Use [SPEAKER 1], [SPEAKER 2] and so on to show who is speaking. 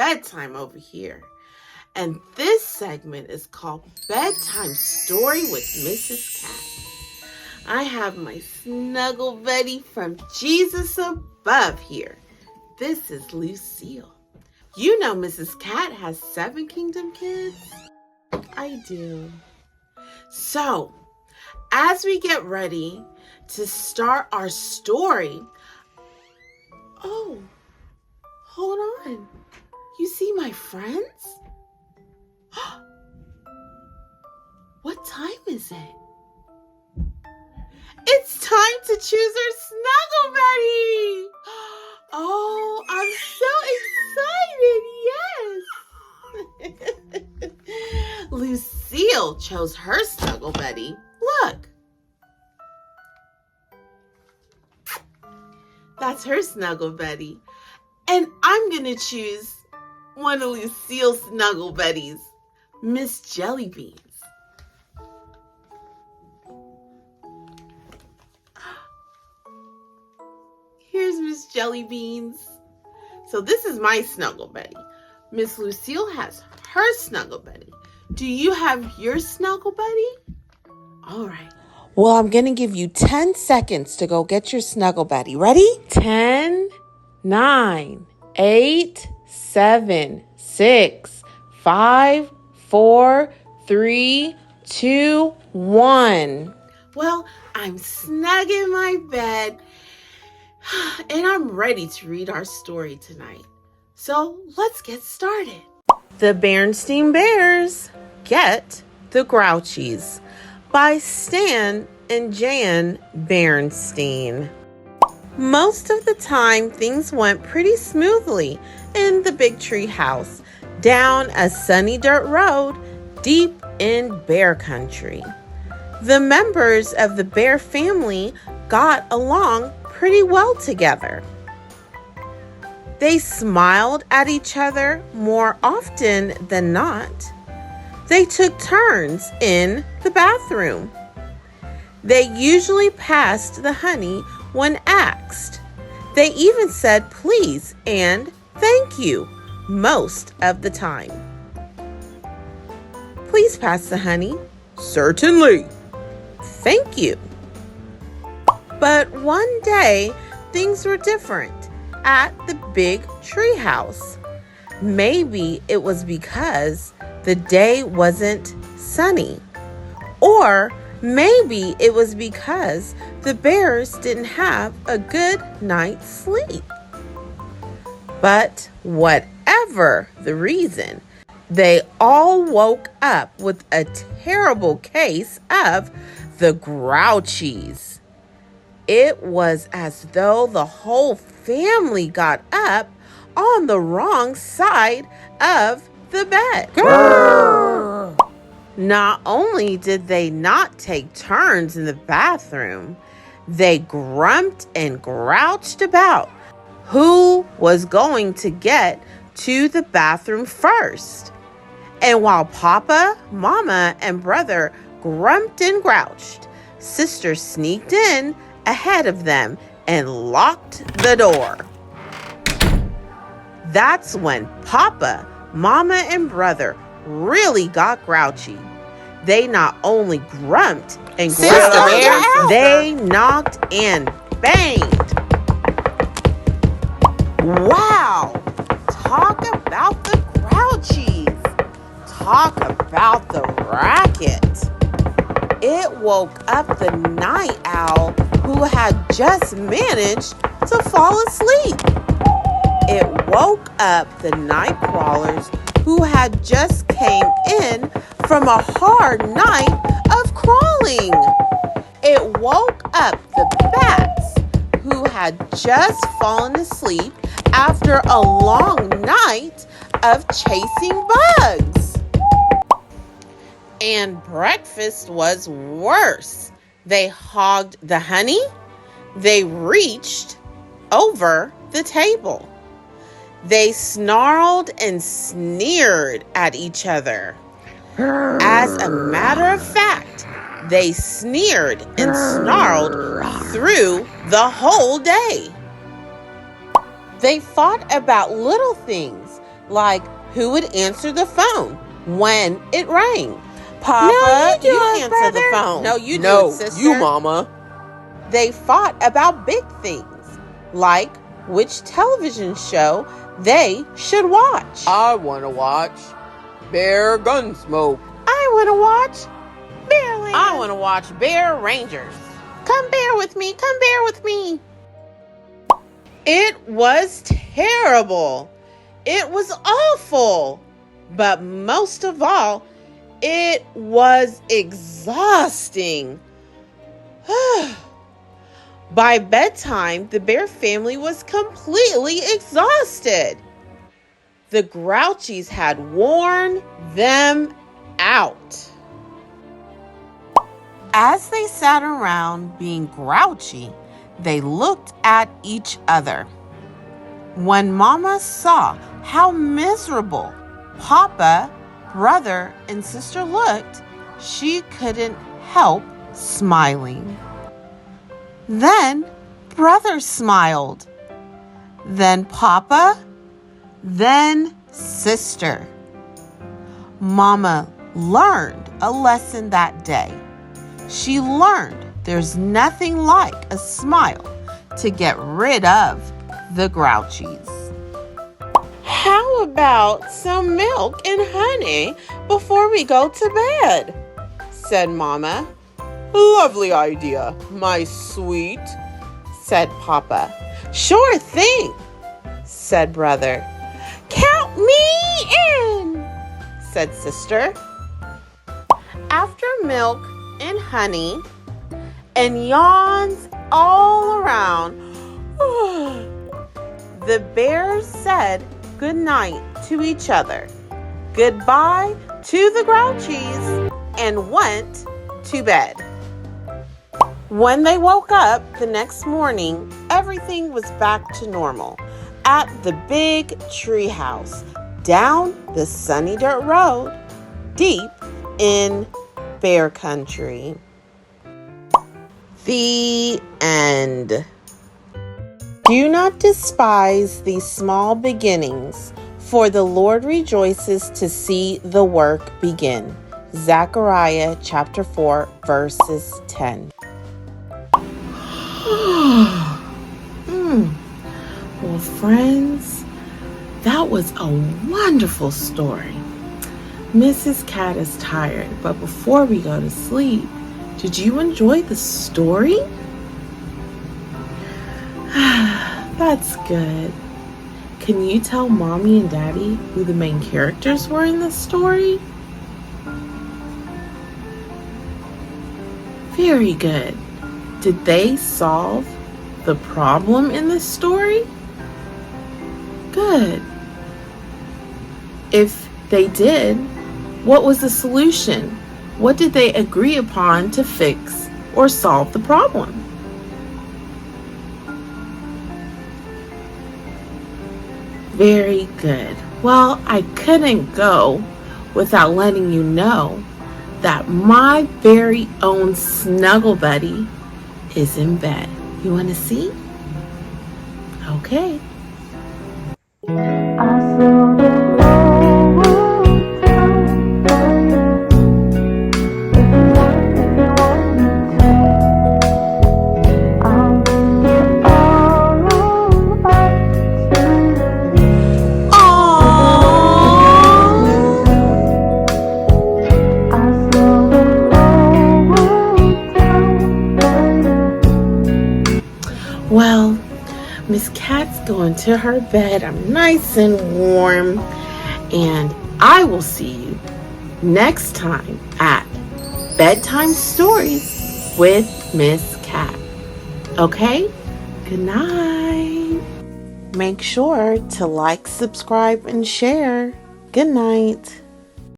[SPEAKER 1] bedtime over here. And this segment is called Bedtime Story with Mrs. Cat. I have my snuggle buddy from Jesus above here. This is Lucille. You know Mrs. Cat has 7 kingdom kids? I do. So, as we get ready to start our story, oh, hold on. You see my friends? What time is it? It's time to choose our snuggle buddy. Oh, I'm so excited. Yes. Lucille chose her snuggle buddy. Look. That's her snuggle buddy. And I'm going to choose one of Lucille's snuggle buddies, Miss Jellybeans. Here's Miss Jellybeans. So this is my snuggle buddy. Miss Lucille has her snuggle buddy. Do you have your snuggle buddy? All right.
[SPEAKER 2] Well, I'm going to give you 10 seconds to go get your snuggle buddy. Ready? 10, 9, 8, 7, 6, 5, 4, 3, 2, 1.
[SPEAKER 1] Well, I'm snug in my bed and I'm ready to read our story tonight. So let's get started. The Bernstein Bears Get the Grouchies by Stan and Jan Bernstein. Most of the time, things went pretty smoothly in the big tree house down a sunny dirt road deep in bear country. The members of the bear family got along pretty well together. They smiled at each other more often than not. They took turns in the bathroom. They usually passed the honey when asked. They even said please and thank you most of the time. Please pass the honey. Certainly. Thank you. But one day, things were different at the big tree house. Maybe it was because the day wasn't sunny. Or maybe it was because the bears didn't have a good night's sleep. But whatever the reason, they all woke up with a terrible case of the Grouchies. It was as though the whole family got up on the wrong side of the bed. Grrr. Not only did they not take turns in the bathroom, they grumped and grouched about who was going to get to the bathroom first. And while Papa, Mama, and brother grumped and grouched, Sister sneaked in ahead of them and locked the door. That's when Papa, Mama, and brother really got grouchy. They not only grumped and growled, they knocked and banged. Wow! Talk about the Grouchies. Talk about the racket. It woke up the night owl who had just managed to fall asleep. It woke up the night crawlers who had just came in from a hard night of crawling. It woke up the bats who had just fallen asleep after a long night of chasing bugs. And breakfast was worse. They hogged the honey. They reached over the table. They snarled and sneered at each other. As a matter of fact, they sneered and snarled through the whole day. They fought about little things,
[SPEAKER 2] like who would answer the phone when it rang. Papa,
[SPEAKER 1] No, you do it,
[SPEAKER 2] answer
[SPEAKER 1] brother.
[SPEAKER 2] the phone. No, you do
[SPEAKER 3] No,
[SPEAKER 2] it, sister.
[SPEAKER 3] you, Mama.
[SPEAKER 2] They fought about big things, like which television show they should watch.
[SPEAKER 3] I want to watch Bear Gunsmoke.
[SPEAKER 1] I want to watch Bearland.
[SPEAKER 2] I want to watch Bear Rangers.
[SPEAKER 1] Come bear with me. Come bear with me.
[SPEAKER 2] It was terrible. It was awful. But most of all, it was exhausting. By bedtime, the Bear family was completely exhausted. The Grouchies had worn them out. As they sat around being grouchy, they looked at each other. When Mama saw how miserable Papa, brother, and sister looked, she couldn't help smiling. Then brother smiled. Then Papa. Then sister. Mama learned a lesson that day. She learned there's nothing like a smile to get rid of the Grouchies. How about some milk and honey before we go to bed? Said Mama.
[SPEAKER 3] Lovely idea, my sweet,
[SPEAKER 2] said Papa. Sure thing, said brother. Count me in, said sister. After milk and honey and yawns all around, the bears said good night to each other, goodbye to the Grouchies, and went to bed. When they woke up the next morning, everything was back to normal at the big tree house down the sunny dirt road deep in Bear Country. The end. Do not despise these small beginnings, for the Lord rejoices to see the work begin. Zechariah chapter 4, verses 10.
[SPEAKER 1] Well, friends, that was a wonderful story. Mrs. Cat is tired, but before we go to sleep, did you enjoy the story? That's good. Can you tell Mommy and Daddy who the main characters were in this story? Very good. Did they solve the problem in this story? Good. If they did, what was the solution? What did they agree upon to fix or solve the problem? Very good. Well, I couldn't go without letting you know that my very own snuggle buddy is in bed. You want to see? Okay. Well, Miss Cat's going to her bed. I'm nice and warm. And I will see you next time at Bedtime Stories with Miss Cat. Okay? Good night.
[SPEAKER 2] Make sure to like, subscribe, and share. Good night.